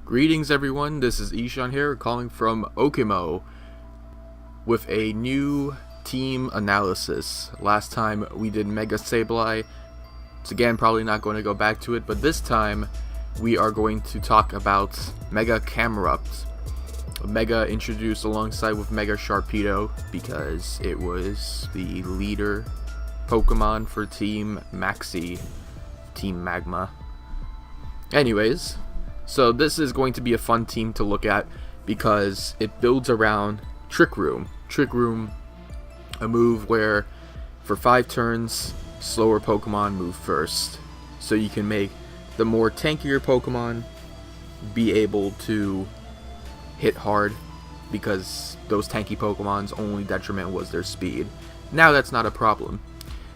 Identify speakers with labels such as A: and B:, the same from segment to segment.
A: Greetings everyone, this is Ishan here calling from Okimo with a new team analysis. Last time we did Mega Sableye. It's again probably not going to go back to it, but this time we are going to talk about Mega Camerupt. Mega introduced alongside with Mega Sharpedo because it was the leader Pokemon for Team Maxi, Team Magma. Anyways, so this is going to be a fun team to look at because it builds around Trick Room. Trick Room, a move where for 5 turns, slower Pokemon move first. So you can make the more tankier Pokemon be able to hit hard because those tanky Pokemon's only detriment was their speed. Now that's not a problem.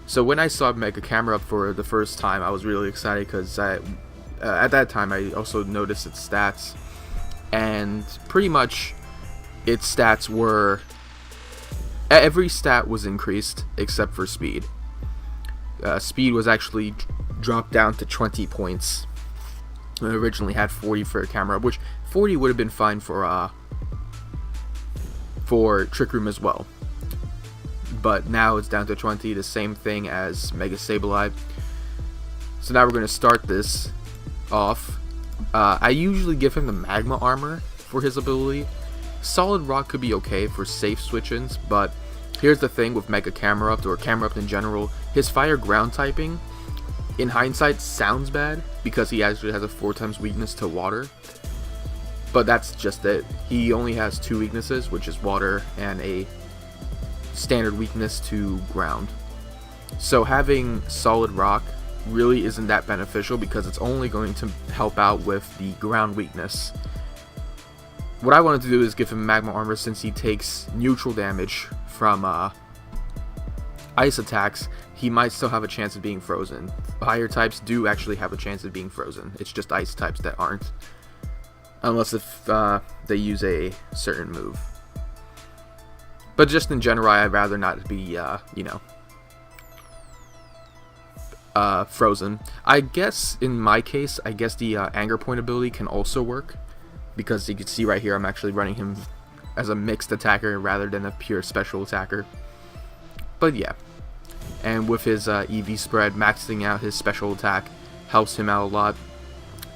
A: So when I saw Mega Camerupt for the first time, I was really excited because at that time I also noticed its stats, and pretty much its stats were, every stat was increased except for speed. Speed was actually dropped down to 20 points. I originally had 40 for Camerupt, which 40 would have been fine for Trick Room as well. But now it's down to 20, the same thing as Mega Sableye. So now we're going to start this off. I usually give him the Magma Armor for his ability. Solid Rock could be okay for safe switch-ins, but here's the thing with Mega Camerupt, or Camerupt in general, his Fire Ground typing, in hindsight, sounds bad because he actually has a 4 times weakness to Water. But that's just it. He only has 2 weaknesses, which is Water and a standard weakness to Ground. So having Solid Rock really isn't that beneficial because it's only going to help out with the ground weakness. What I wanted to do is give him Magma Armor since he takes neutral damage from ice attacks. He might still have a chance of being frozen. Fire types do actually have a chance of being frozen. It's just ice types that aren't. Unless if they use a certain move. But just in general, I'd rather not be, frozen. I guess in my case, the Anger Point ability can also work, because you can see right here I'm actually running him as a mixed attacker rather than a pure special attacker. But yeah, and with his EV spread, maxing out his special attack helps him out a lot,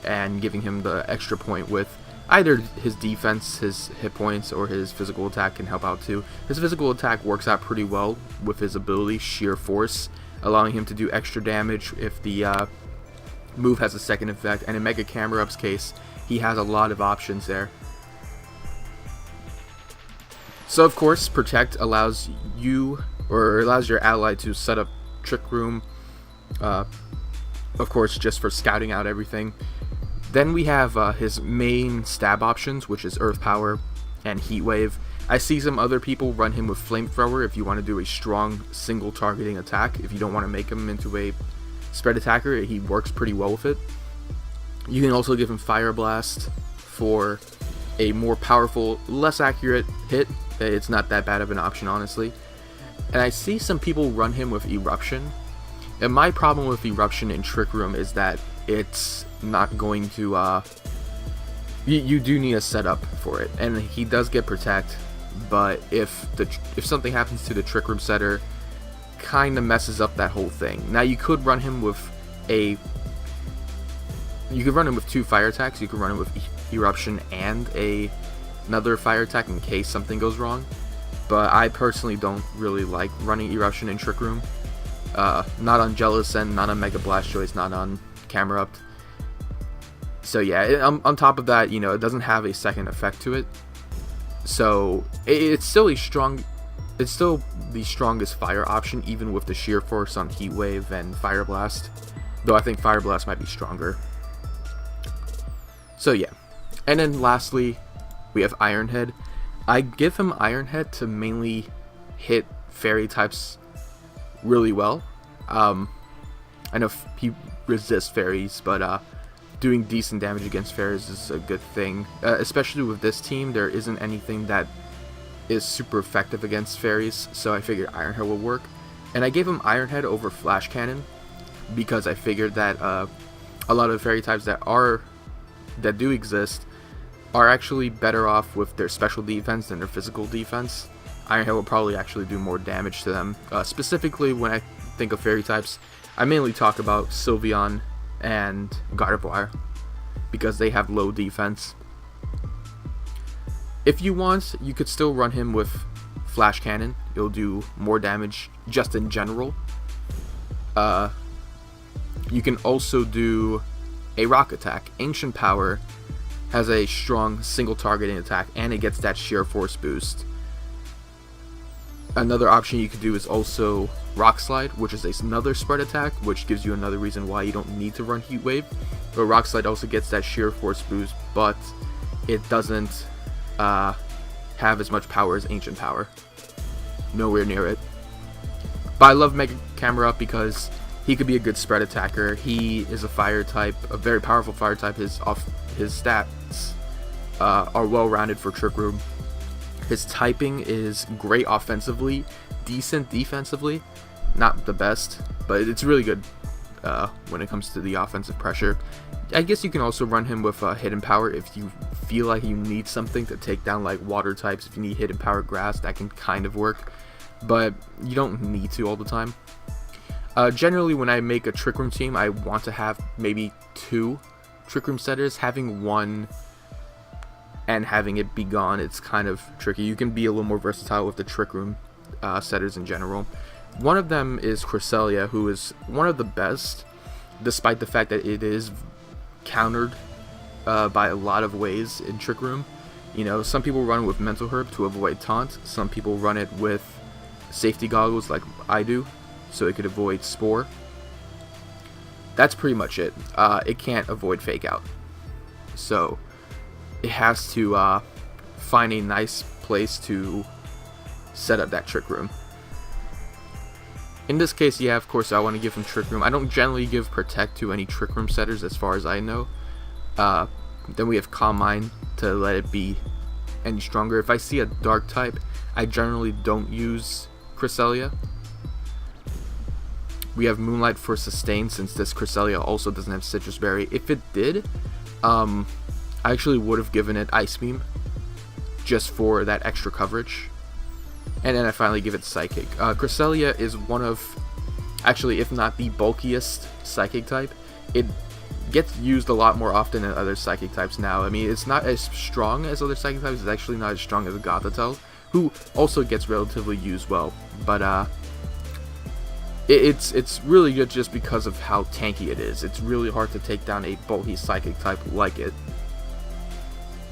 A: and giving him the extra point with either his defense, his hit points, or his physical attack can help out too. His physical attack works out pretty well with his ability Sheer Force, allowing him to do extra damage if the move has a second effect, and in Mega Camerupt's case, he has a lot of options there. So of course, Protect allows you, or allows your ally to set up Trick Room, of course just for scouting out everything. Then we have his main stab options, which is Earth Power and Heat Wave. I see some other people run him with Flamethrower if you want to do a strong single targeting attack. If you don't want to make him into a spread attacker, he works pretty well with it. You can also give him Fire Blast for a more powerful, less accurate hit. It's not that bad of an option, honestly. And I see some people run him with Eruption. And my problem with Eruption in Trick Room is that it's not going to, you do need a setup for it. And he does get Protect, but if something happens to the Trick Room setter, kind of messes up that whole thing. Now you could run him with 2 fire attacks. You could run him with Eruption and another fire attack in case something goes wrong. But I personally don't really like running Eruption in Trick Room. Not on Jellicent, not on Mega Blastoise, not on Camerupt. So yeah, on top of that, it doesn't have a second effect to it. So it's still the strongest fire option, even with the Sheer Force on Heat Wave and Fire Blast. Though I think Fire Blast might be stronger. So yeah. And then lastly, we have Iron Head. I give him Iron Head to mainly hit fairy types really well. I know he resists fairies, but doing decent damage against fairies is a good thing. Especially with this team, there isn't anything that is super effective against fairies, so I figured Iron Head would work. And I gave him Iron Head over Flash Cannon because I figured that a lot of fairy types that do exist are actually better off with their special defense than their physical defense. Iron Hail will probably actually do more damage to them. Specifically, when I think of fairy types, I mainly talk about Sylveon and Gardevoir because they have low defense. If you want, you could still run him with Flash Cannon. It'll do more damage just in general. You can also do a Rock Attack. Ancient Power has a strong single targeting attack, and it gets that sheer force boost. Another option you could do is also Rock Slide, which is another spread attack, which gives you another reason why you don't need to run Heat Wave. But Rock Slide also gets that sheer force boost, but it doesn't have as much power as Ancient Power. Nowhere near it. But I love Mega Camerupt because he could be a good spread attacker. He is a fire type, a very powerful fire type. His stats are well rounded for Trick Room. His typing is great offensively, decent defensively, not the best, but it's really good when it comes to the offensive pressure. I guess you can also run him with Hidden Power if you feel like you need something to take down like water types. If you need Hidden Power Grass, that can kind of work, but you don't need to all the time. Generally, when I make a Trick Room team, I want to have maybe 2 Trick Room setters. Having one and having it be gone, it's kind of tricky. You can be a little more versatile with the Trick Room setters in general. One of them is Cresselia, who is one of the best, despite the fact that it is countered by a lot of ways in Trick Room. You know, some people run with Mental Herb to avoid Taunt. Some people run it with Safety Goggles like I do, so it could avoid Spore. That's pretty much it. It can't avoid Fake Out. So it has to find a nice place to set up that Trick Room. In this case, yeah, of course, I want to give him Trick Room. I don't generally give Protect to any Trick Room setters as far as I know. Then we have Calm Mind to let it be any stronger. If I see a Dark type, I generally don't use Cresselia. We have Moonlight for Sustain, since this Cresselia also doesn't have Citrus Berry. If it did, I actually would have given it Ice Beam just for that extra coverage. And then I finally give it Psychic. Cresselia is one of, actually, if not the bulkiest Psychic type. It gets used a lot more often than other Psychic types now. I mean, it's not as strong as other Psychic types. It's actually not as strong as Gothitelle, who also gets relatively used well. But it's really good just because of how tanky it is. It's really hard to take down a bulky Psychic type like it,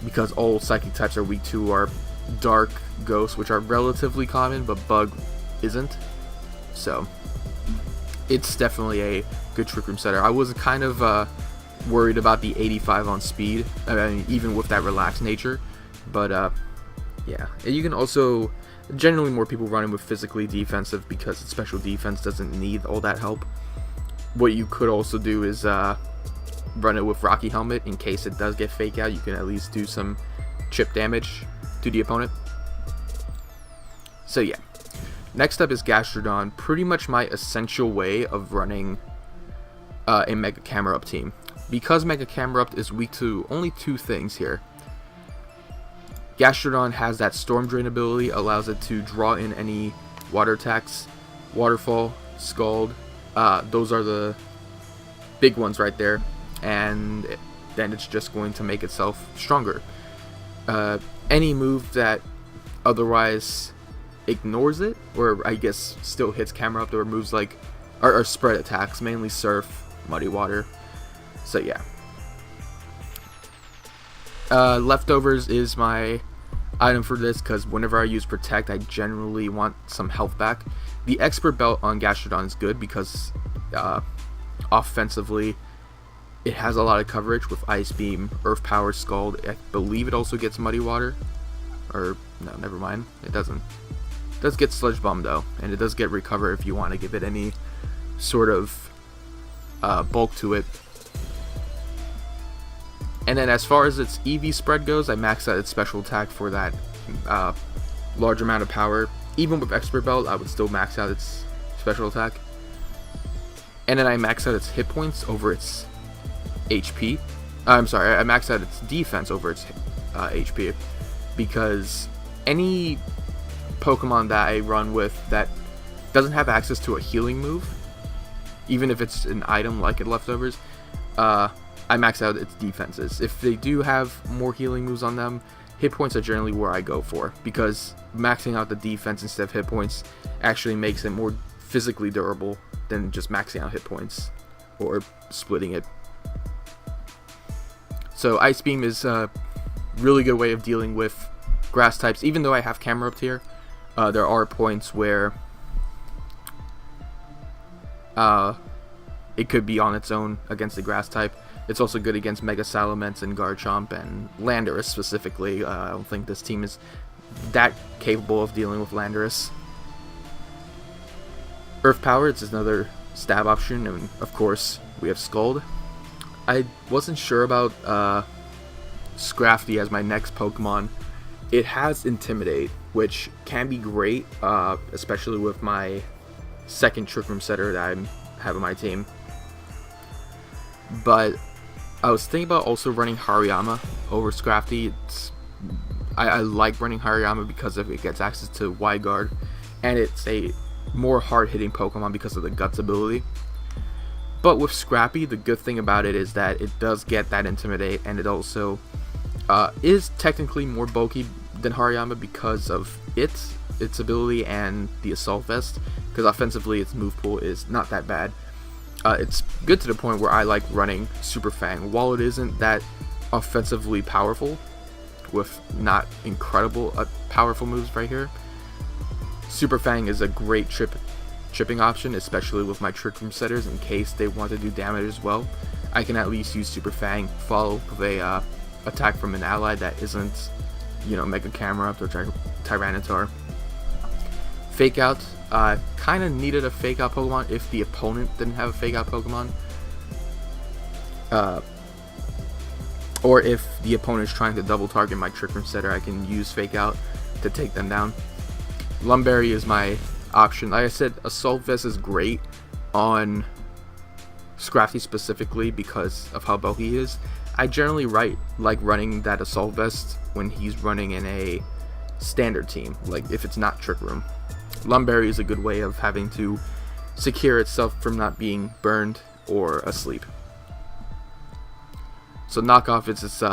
A: because all Psychic types are weak to are Dark, Ghost, which are relatively common, but Bug isn't. So it's definitely a good Trick Room setter. I was kind of worried about the 85 on speed, I mean, even with that relaxed nature, but yeah. And you can also, generally more people run him with physically defensive because its special defense doesn't need all that help. What you could also do is run it with Rocky Helmet in case it does get Fake Out. You can at least do some chip damage to the opponent. So yeah, next up is Gastrodon, pretty much my essential way of running a Mega Camerupt team, because Mega Camerupt is weak to only 2 things here. Gastrodon has that Storm Drain ability, allows it to draw in any water attacks. Waterfall, Scald, those are the big ones right there, and then it's just going to make itself stronger. Any move that otherwise ignores it, or I guess still hits Camerupt, or moves like or spread attacks, mainly Surf, Muddy Water. So yeah. Leftovers is my item for this, because whenever I use Protect, I generally want some health back. The Expert Belt on Gastrodon is good because offensively it has a lot of coverage with Ice Beam, Earth Power, Scald. I believe it also gets Muddy Water. Or, no, never mind. It doesn't. It does get Sludge Bomb, though. And it does get Recover if you want to give it any sort of bulk to it. And then as far as its EV spread goes, I maxed out its special attack for that large amount of power. Even with Expert Belt, I would still max out its special attack. And then I maxed out its hit points over its HP. I'm sorry, I maxed out its defense over its HP, because any Pokemon that I run with that doesn't have access to a healing move, even if it's an item like it leftovers, I max out its defenses. If they do have more healing moves on them, hit points are generally where I go for, because maxing out the defense instead of hit points actually makes it more physically durable than just maxing out hit points or splitting it. So Ice Beam is a really good way of dealing with grass types. Even though I have Camerupt here, there are points where it could be on its own against the grass type. It's also good against Mega Salamence and Garchomp and Landorus specifically. I don't think this team is that capable of dealing with Landorus. Earth Power, it's another stab option, and of course we have Scald. I wasn't sure about Scrafty as my next Pokemon. It has Intimidate, which can be great, especially with my second Trick Room setter that I have on my team. But I was thinking about also running Hariyama over Scrafty. I like running Hariyama because of it gets access to Wide Guard, and it's a more hard-hitting Pokemon because of the Guts ability. But with Scrappy, the good thing about it is that it does get that Intimidate, and it also is technically more bulky than Hariyama because of its ability and the Assault Vest, because offensively its move pool is not that bad. It's good to the point where I like running Super Fang. While it isn't that offensively powerful, with not incredible powerful moves right here, Super Fang is a great chipping option, especially with my Trick Room setters in case they want to do damage as well. I can at least use Super Fang, follow with a attack from an ally that isn't, Mega Camerupt or Tyranitar. Fake Out. Kind of needed a Fake Out Pokemon if the opponent didn't have a Fake Out Pokemon. Or if the opponent is trying to double target my Trick Room setter, I can use Fake Out to take them down. Lumberry is my option. Like I said, Assault Vest is great on Scrafty specifically because of how bulky he is. I generally like running that Assault Vest when he's running in a standard team, like if it's not Trick Room. Lumberry is a good way of having to secure itself from not being burned or asleep. So Knockoff is its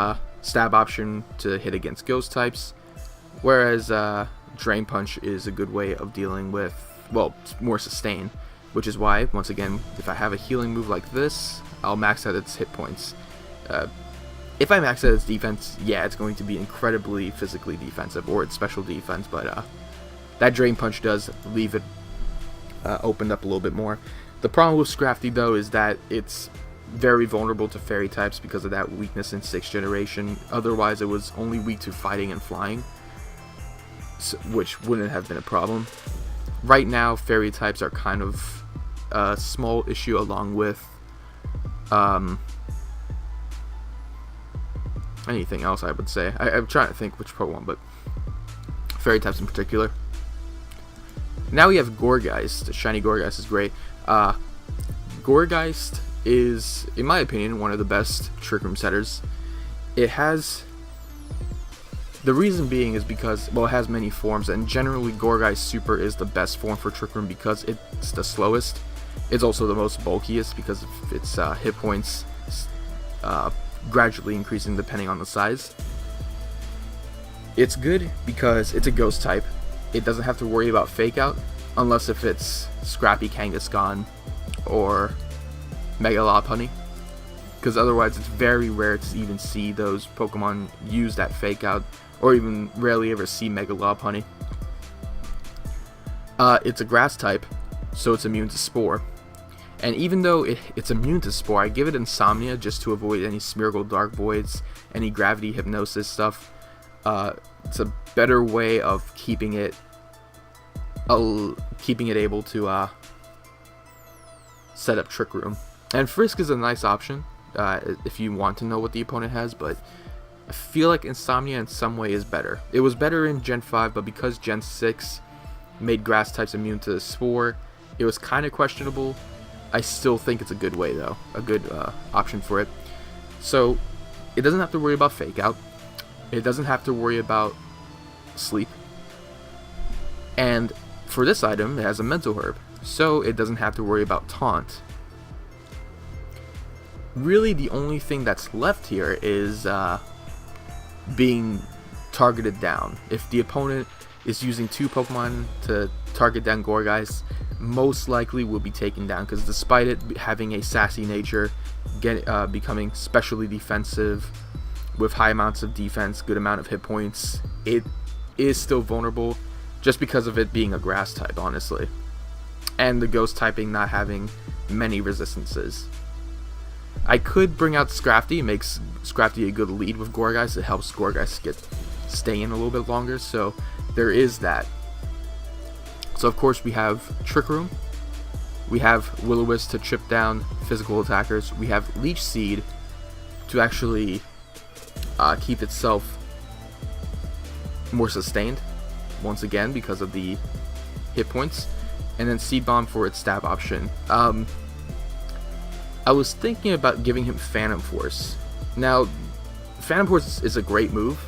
A: stab option to hit against ghost types, whereas Drain Punch is a good way of dealing with, well, more sustain, which is why, once again, if I have a healing move like this, I'll max out its hit points. If I max out its defense, yeah, it's going to be incredibly physically defensive, or its special defense, but that Drain Punch does leave it opened up a little bit more. The problem with Scrafty, though, is that it's very vulnerable to Fairy types because of that weakness in 6th generation. Otherwise, it was only weak to Fighting and Flying, which wouldn't have been a problem. Right now, Fairy types are kind of a small issue, along with anything else, I would say. I'm trying to think which Pokemon, but Fairy types in particular. Now we have Gourgeist. The shiny Gourgeist is great. Gourgeist is, in my opinion, one of the best Trick Room setters. It has, the reason being is because, well, it has many forms, and generally Gourgeist Super is the best form for Trick Room because it's the slowest. It's also the most bulkiest because of its hit points gradually increasing depending on the size. It's good because it's a ghost type. It doesn't have to worry about Fake Out, unless if it's Scrappy Kangaskhan or Mega Lopunny, because otherwise it's very rare to even see those Pokemon use that Fake Out, or even rarely ever see Mega Lopunny. It's a grass type, so it's immune to Spore. And even though it's immune to Spore, I give it Insomnia just to avoid any Smeargle Dark Voids, any Gravity Hypnosis stuff. It's a better way of keeping it able to set up Trick Room. And Frisk is a nice option if you want to know what the opponent has, but I feel like Insomnia in some way is better. It was better in Gen 5, but because Gen 6 made grass types immune to Spore, it was kind of questionable. I still think it's a good way, though, a good option for it. So it doesn't have to worry about Fake Out. It doesn't have to worry about sleep. And for this item, it has a mental herb, so it doesn't have to worry about taunt. Really, the only thing that's left here is being targeted down. If the opponent is using 2 Pokemon to target down Gourgeist, most likely will be taken down, because despite it having a sassy nature, becoming specially defensive with high amounts of defense, good amount of hit points, it is still vulnerable just because of it being a grass type, honestly, and the ghost typing not having many resistances. I could bring out Scrafty. It makes Scrafty a good lead with Gourgeist. It helps Gourgeist stay in a little bit longer, so there is that. So of course we have Trick Room, we have Will-O-Wisp to chip down physical attackers, we have Leech Seed to actually keep itself more sustained, once again because of the hit points, and then Seed Bomb for its stab option. I was thinking about giving him Phantom Force. Now, Phantom Force is a great move.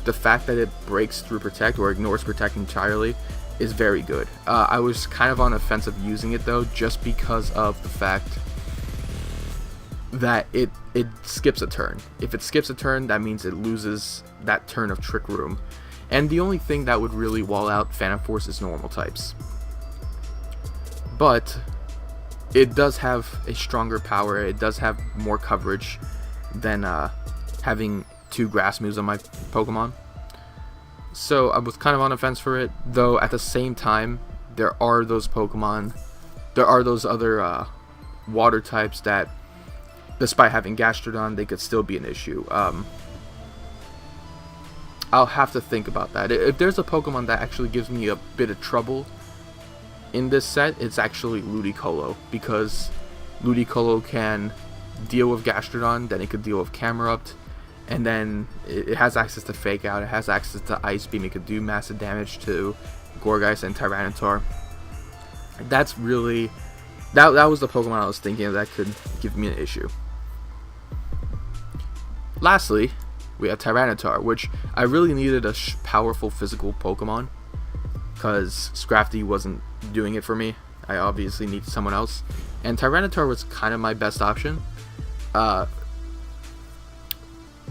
A: The fact that it breaks through Protect or ignores Protect entirely is very good. I was kind of on the fence of using it though, just because of the fact that it skips a turn. If it skips a turn, that means it loses that turn of Trick Room. And the only thing that would really wall out Phantom Force is normal types. But it does have a stronger power, it does have more coverage than having 2 grass moves on my Pokemon. So I was kind of on the fence for it, though at the same time, there are those other water types that, despite having Gastrodon, they could still be an issue. I'll have to think about that. If there's a Pokemon that actually gives me a bit of trouble in this set, it's actually Ludicolo, because Ludicolo can deal with Gastrodon, then it could deal with Camerupt, and then it has access to Fake Out, it has access to Ice Beam, it could do massive damage to Gourgeist and Tyranitar. That's really, that was the Pokemon I was thinking of that could give me an issue. Lastly, we have Tyranitar, which I really needed a powerful physical Pokemon, because Scrafty wasn't doing it for me. I obviously needed someone else, and Tyranitar was kind of my best option.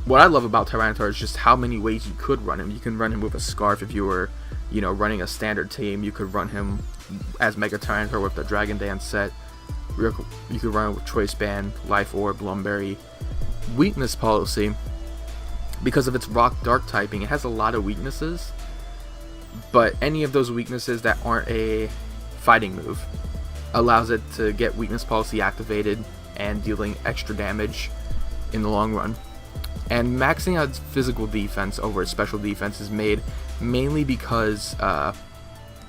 A: What I love about Tyranitar is just how many ways you could run him. You can run him with a Scarf if you were, running a standard team. You could run him as Mega Tyranitar with the Dragon Dance set. You could run him with Choice Band, Life Orb, Lumberry. Weakness policy, because of its Rock Dark typing, it has a lot of weaknesses, but any of those weaknesses that aren't a fighting move allows it to get weakness policy activated and dealing extra damage in the long run. And maxing out its physical defense over its special defense is made mainly because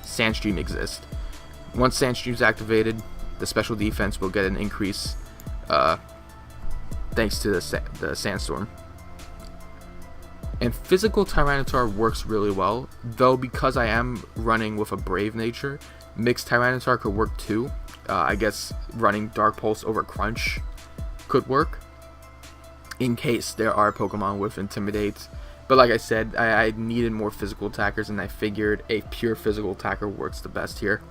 A: Sandstream exists. Once Sandstream is activated, the special defense will get an increase thanks to the Sandstorm. And physical Tyranitar works really well, though because I am running with a Brave nature, mixed Tyranitar could work too. I guess running Dark Pulse over Crunch could work, in case there are Pokemon with Intimidate. But like I said, I needed more physical attackers, and I figured a pure physical attacker works the best here.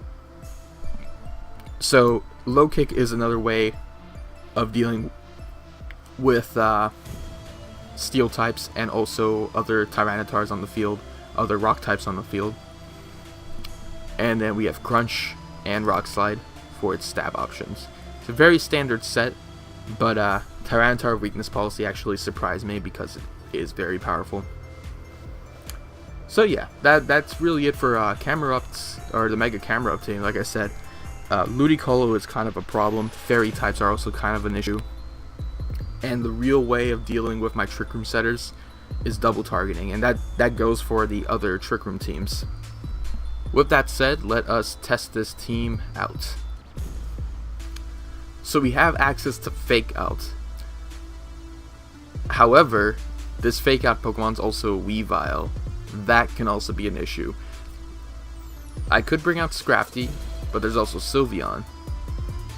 A: So Low Kick is another way of dealing with Steel types and also other Tyranitars on the field, other Rock types on the field. And then we have Crunch and Rock Slide for its stab options. It's a very standard set, but Tyranitar weakness policy actually surprised me because it is very powerful. So yeah, that's really it for Camerupt, or the Mega Camerupt team. Like I said, Ludicolo is kind of a problem. Fairy types are also kind of an issue. And the real way of dealing with my Trick Room setters is double targeting, and that goes for the other Trick Room teams. With that said, let us test this team out. So we have access to Fake Out. However, this Fake Out Pokemon's also Weavile. That can also be an issue. I could bring out Scrafty, but there's also Sylveon.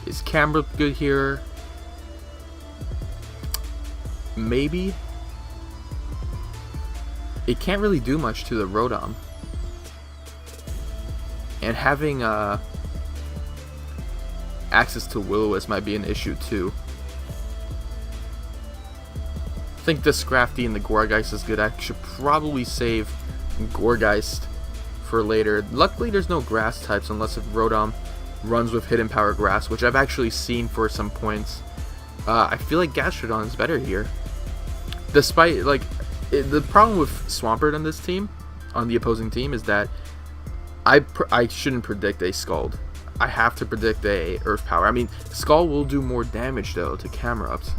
A: Is Camerupt good here? Maybe. it can't really do much to the Rotom. And having access to Will-O-Wisp might be an issue too. I think the Scrafty and the Gourgeist is good. I should probably save Gourgeist for later. Luckily there's no grass types unless if Rotom runs with Hidden Power Grass, which I've actually seen for some points. I feel like Gastrodon is better here. Despite, like, the problem with Swampert on this team, on the opposing team, is that I shouldn't predict a Scald. I have to predict a Earth Power. I mean, Scald will do more damage, though, to Camerupt.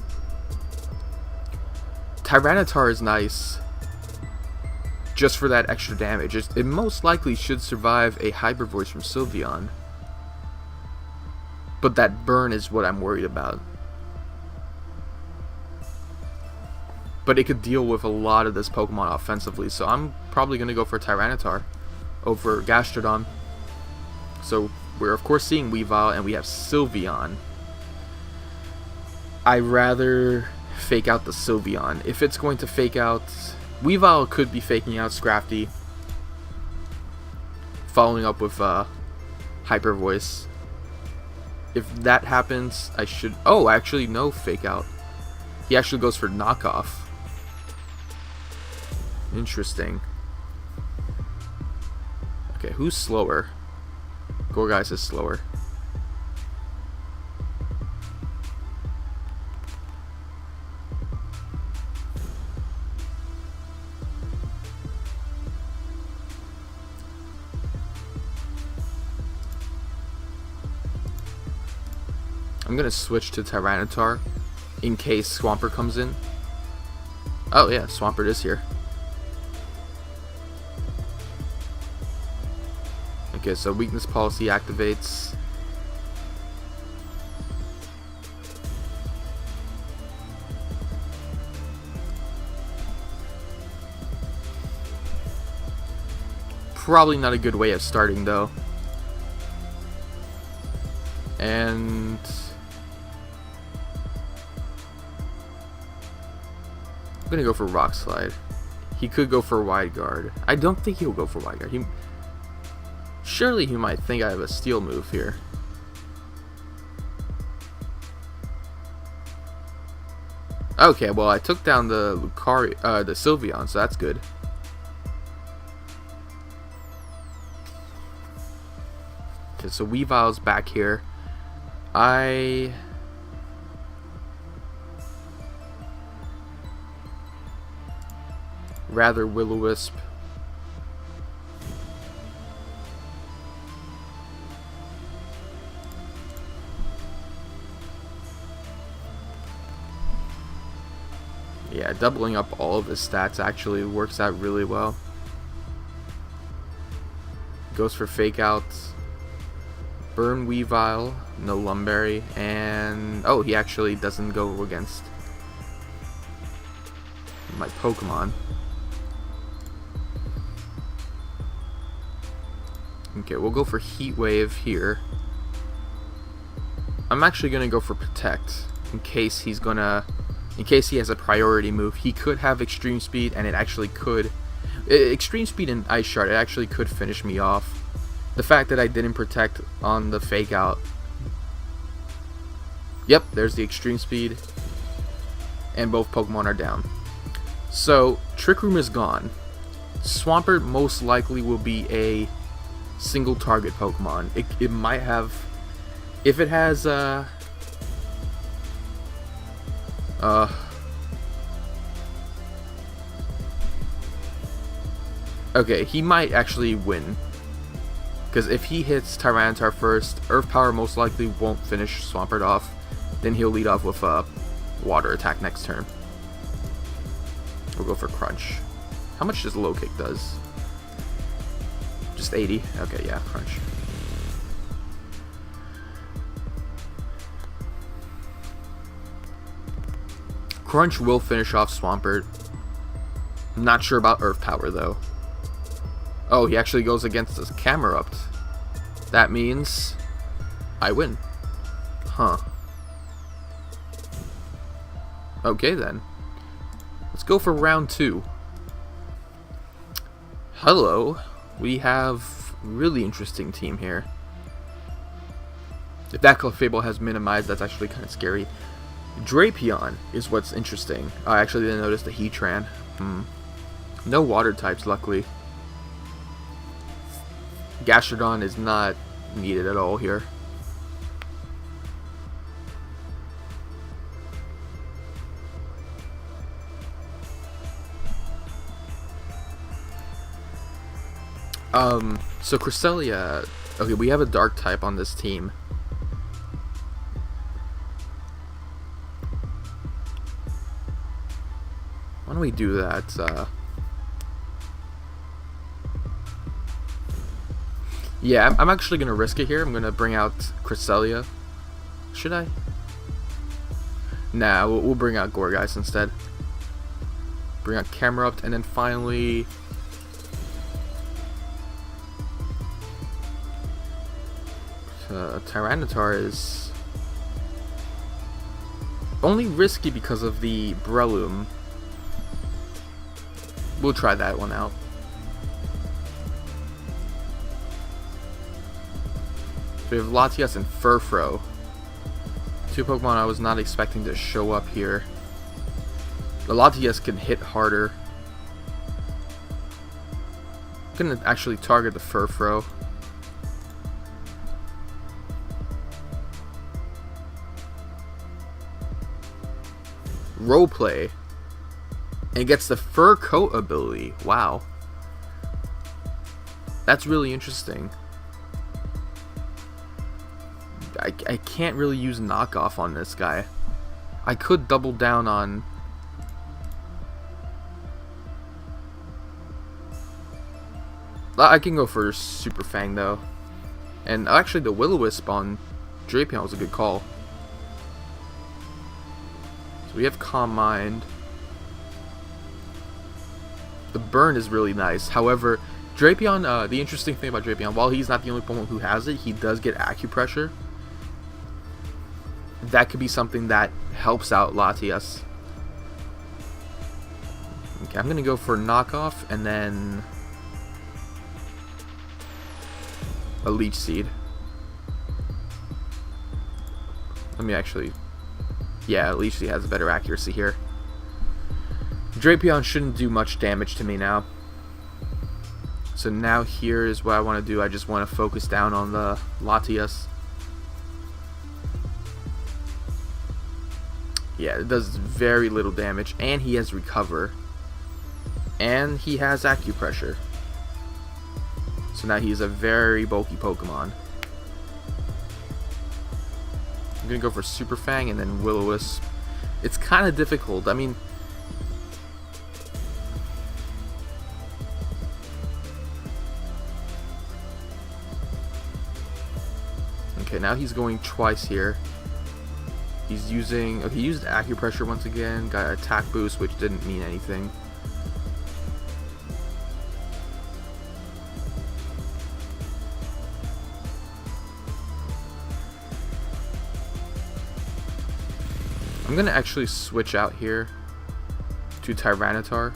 A: Tyranitar is nice just for that extra damage. It most likely should survive a Hyper Voice from Sylveon. But that burn is what I'm worried about. But it could deal with a lot of this Pokemon offensively, so I'm probably going to go for Tyranitar over Gastrodon. So we're of course seeing Weavile, and we have Sylveon. I'd rather fake out the Sylveon. If it's going to fake out... Weavile could be faking out Scrafty, following up with Hyper Voice. If that happens, I should... Oh, actually, no fake out. He actually goes for knockoff. Interesting. Okay, who's slower? Gourgeist is slower. I'm gonna switch to Tyranitar in case Swampert comes in. Oh yeah, Swampert is here. Okay, so weakness policy activates. Probably not a good way of starting though. And I'm gonna go for Rock Slide. He could go for Wide Guard. I don't think he'll go for Wide Guard. Surely he might think I have a Steel move here. Okay, well I took down the the Sylveon, so that's good. Okay, so Weavile's back here. Rather Will-O-Wisp. Yeah, doubling up all of his stats actually works out really well. Goes for fake out. Burn Weavile, no Lumberry, and oh, he actually doesn't go against my Pokemon. Okay, we'll go for Heat Wave here. I'm actually gonna go for Protect in case he has a priority move. He could have Extreme Speed, and it actually could. Extreme Speed and Ice Shard, it actually could finish me off. The fact that I didn't protect on the fake out. Yep, there's the Extreme Speed. And both Pokemon are down. So, Trick Room is gone. Swampert most likely will be a single target Pokemon. It might have... If it has... Okay, he might actually win. Because if he hits Tyranitar first, Earth Power most likely won't finish Swampert off. Then he'll lead off with a Water attack next turn. We'll go for Crunch. How much does Low Kick does? Just 80? Okay, yeah, Crunch. Crunch will finish off Swampert. I'm not sure about Earth Power though. Oh, he actually goes against this Camerupt. That means I win. Huh. Okay then. Let's go for round 2. Hello, we have really interesting team here. If that Clefable has minimized, that's actually kind of scary. Drapion is what's interesting. I actually didn't notice the Heatran. No water types, luckily. Gastrodon is not needed at all here. So Cresselia, okay, we have a dark type on this team. Why don't we do that? Yeah, I'm actually gonna risk it here. I'm gonna bring out Cresselia. Should I? Nah, we'll bring out Gourgeist instead. Bring out Camerupt, and then finally Tyranitar is only risky because of the Breloom. We'll try that one out. We have Latias and Furfrou. Two Pokemon I was not expecting to show up here. The Latias can hit harder. I'm gonna actually target the Furfrou. Roleplay. And gets the Fur Coat ability. Wow. That's really interesting. I can't really use knockoff on this guy. I could double down on... I can go for Super Fang though. And actually the Will-O-Wisp on Drapion was a good call. So we have Calm Mind. The burn is really nice. However, Drapion, the interesting thing about Drapion, while he's not the only Pokemon who has it, he does get Acupressure. That could be something that helps out Latias. Okay, I'm gonna go for knockoff and then a Leech Seed. Let me actually... Yeah, Leech Seed has better accuracy here. Drapion shouldn't do much damage to me now. So now here is what I want to do. I just want to focus down on the Latias. Yeah, it does very little damage, and he has Recover. And he has Acupressure. So now he's a very bulky Pokemon. I'm going to go for Super Fang and then Will-O-Wisp. It's kind of difficult. I mean... Okay, now he's going twice here. He's using... Okay, he used Acupressure once again. Got Attack Boost, which didn't mean anything. I'm gonna actually switch out here to Tyranitar.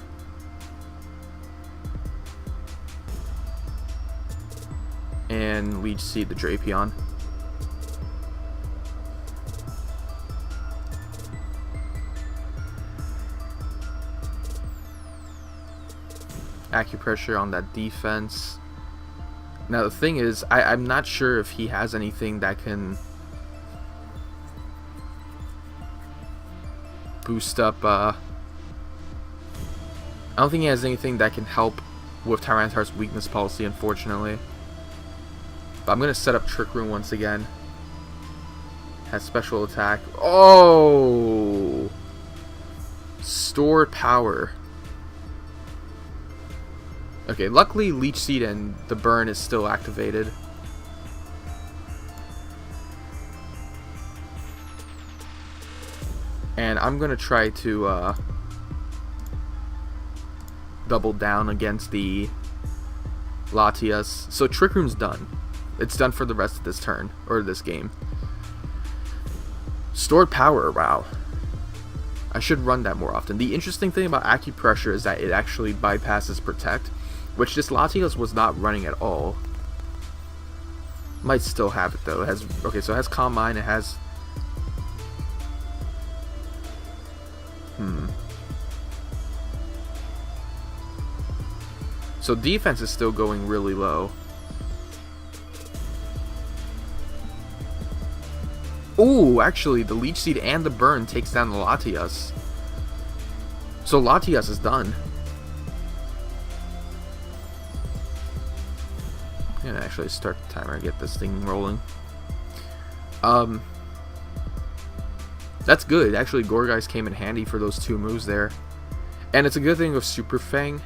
A: And Leech Seed the Drapion. Acupressure on that defense. Now the thing is, I'm not sure if he has anything that can boost up, I don't think he has anything that can help with Tyranitar's weakness policy, unfortunately. But I'm going to set up Trick Room once again. Has special attack. Oh! Stored power. Okay, luckily Leech Seed and the burn is still activated. And I'm gonna try to double down against the Latias. So Trick Room's done. It's done for the rest of this turn, or this game. Stored power, wow. I should run that more often. The interesting thing about Acupressure is that it actually bypasses Protect. which this Latios was not running at all. Might still have it though. It has, okay, so it has Calm Mind, it has so defense is still going really low. Ooh, actually the Leech Seed and the Burn takes down the Latias. So Latias is done. I'm gonna actually start the timer and get this thing rolling. That's good. Actually, Gourgeist came in handy for those 2 moves there. And it's a good thing with Super Fang.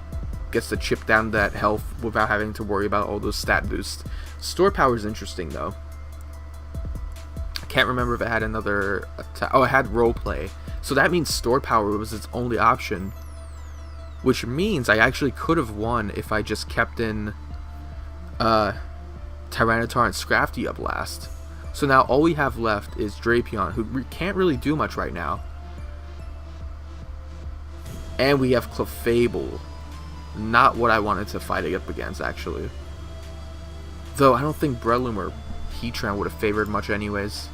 A: Gets to chip down that health without having to worry about all those stat boosts. Store Power is interesting though. I can't remember if it had another attack. Oh, it had Roleplay. So that means Store Power was its only option. Which means I actually could have won if I just kept in Tyranitar and Scrafty up last. So now all we have left is Drapion, who can't really do much right now. And we have Clefable. Not what I wanted to fight up against, actually. Though I don't think Breloom or Heatran would have favored much anyways.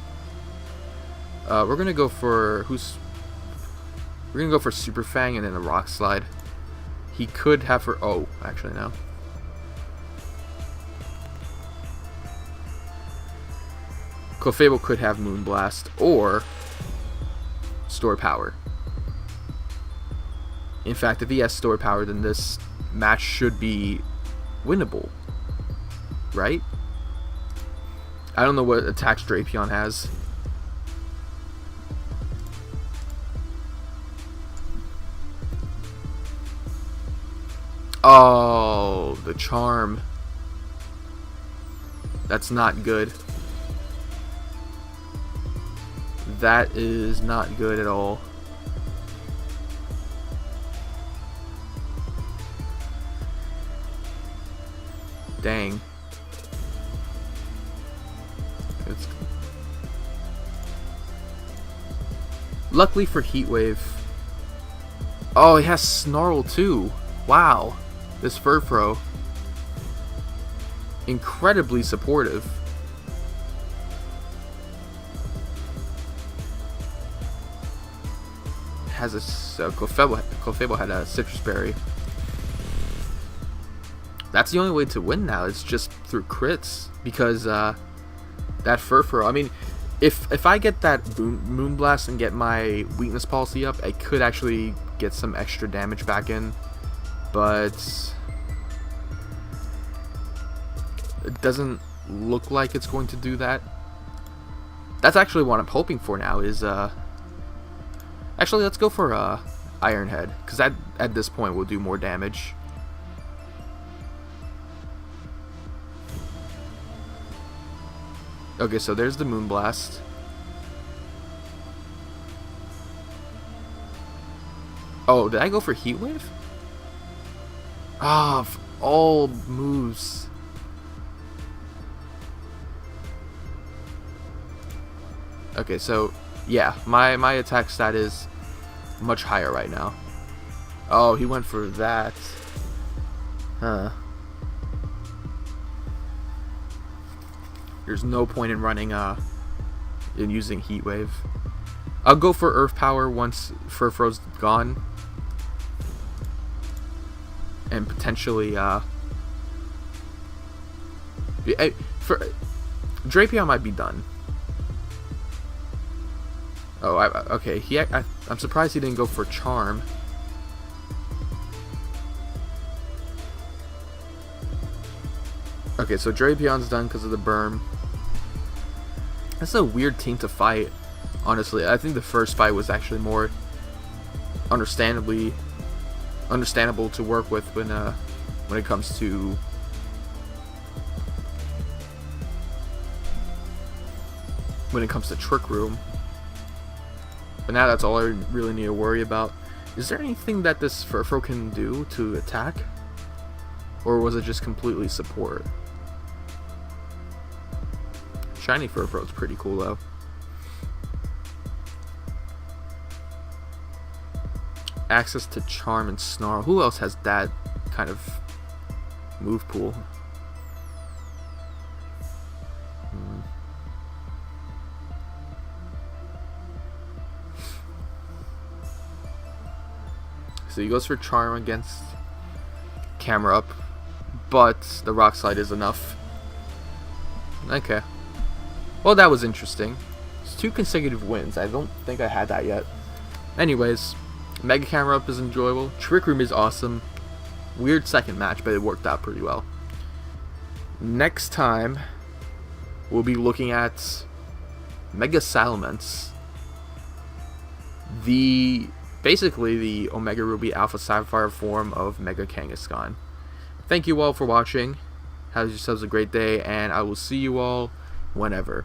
A: We're gonna go for we're gonna go for Super Fang and then a Rock Slide. He could have for actually no. Clefable could have Moonblast or Store Power. In fact, if he has Store Power, then this match should be winnable, right? I don't know what attacks Drapion has. Oh, the Charm. That's not good. That is not good at all. Dang. Luckily for Heat Wave. Oh, it has Snarl too. Wow. This Furfrou. Incredibly supportive. Has a Clefable had a Citrus Berry. That's the only way to win now. It's just through crits because that Furfrou. I mean, if I get that Moonblast and get my weakness policy up, I could actually get some extra damage back in, but it doesn't look like it's going to do that. That's actually what I'm hoping for now. Is actually, let's go for Iron Head, because at this point will do more damage. Okay, so there's the Moonblast. Oh, did I go for Heat Wave? Ah, all moves. Okay, so yeah, my attack stat is much higher right now. Oh, he went for that. Huh. There's no point in running in using Heat Wave. I'll go for Earth Power once Furfrou's gone. And potentially for Drapion might be done. Oh, okay. I'm surprised he didn't go for Charm. Okay, so Drapion's done because of the Berm. That's a weird team to fight, honestly. I think the first fight was actually more understandable to work with when it comes to Trick Room. But now that's all I really need to worry about. Is there anything that this Furfrou can do to attack? Or was it just completely support? Shiny Furfrou's pretty cool though. Access to Charm and Snarl. Who else has that kind of move pool. So he goes for Charm against Camerupt, but the Rock Slide is enough. Okay. Well, that was interesting. It's 2 consecutive wins. I don't think I had that yet. Anyways, Mega Camerupt is enjoyable. Trick Room is awesome. Weird second match, but it worked out pretty well. Next time, we'll be looking at Mega Salamence. Basically the Omega Ruby Alpha Sapphire form of Mega Kangaskhan. Thank you all for watching. Have yourselves a great day, and I will see you all whenever.